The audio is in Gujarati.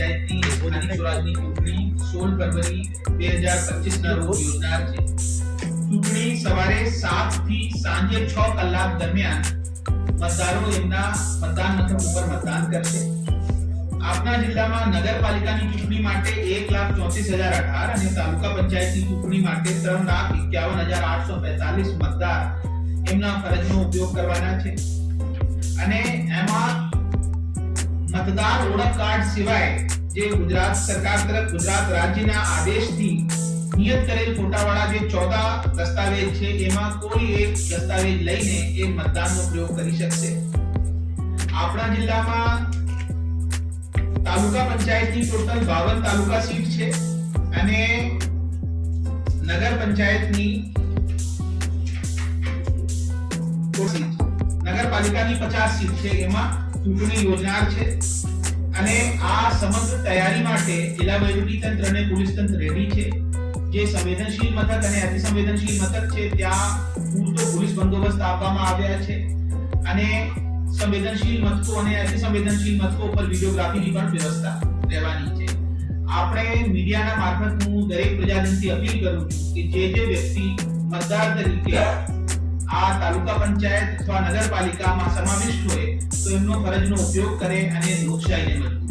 પંચાયતની સ્થાનિક સ્વરાજની ચૂંટણી 16 ફરવરી 2025 ના રોજ યોજાનાર છે। ચૂંટણી સવારે 7 થી સાંજે 6 કલાક દરમિયાન મતદારો એમના મતદાન મથક ઉપર મતદાન કરશે। આપના જિલ્લામાં નગરપાલિકાની ચૂંટણી માટે 1,34,018 અને તાલુકા પંચાયતની ચૂંટણી માટે 3,51,845 મતદાર એમના ફરજનો ઉપયોગ કરવાના છે। અને એમાં મતદાર ઓળખ કાર્ડ સિવાય જે ગુજરાત સરકાર તરફ ગુજરાત રાજ્યના આદેશથી નિયત કરેલ ફોટાવાળા જે 14 દસ્તાવેજ છે એમાં કોઈ એક દસ્તાવેજ લઈને એ મતદાનનો પ્રયોગ કરી શકશે। આપણા જિલ્લામાં તાલુકા પંચાયતની ટોટલ 52 તાલુકા સીટ છે અને નગર પંચાયતની નગરપાલિકાની 50 સીટ છે એમાં ચૂંટણી યોજનાર છે। અને આ સમગ્ર તૈયારી માટે જિલ્લા વહીવટી તંત્ર અને પોલીસ તંત્ર રેડી છે। જે સંવેદનશીલ મથક અને અતિ સંવેદનશીલ મથક છે ત્યાં પૂરતો પોલીસ બંદોબસ્ત આપવામાં આવ્યા છે અને સંવેદનશીલ મથકો અને અતિ સંવેદનશીલ મથકો પર વિડિયોગ્રાફીની પણ વ્યવસ્થા રહેવાની છે। આપણે મીડિયાના મારફત હું દરેક પ્રજાજનથી અપીલ કરું છું કે જે વ્યક્તિ મતદાર તરીકે આ તાલુકા પંચાયત અથવા નગરપાલિકામાં સમાવિષ્ટ હોય તો એમનો ફરજનો ઉપયોગ કરે અને લોકશાહીને મજબૂત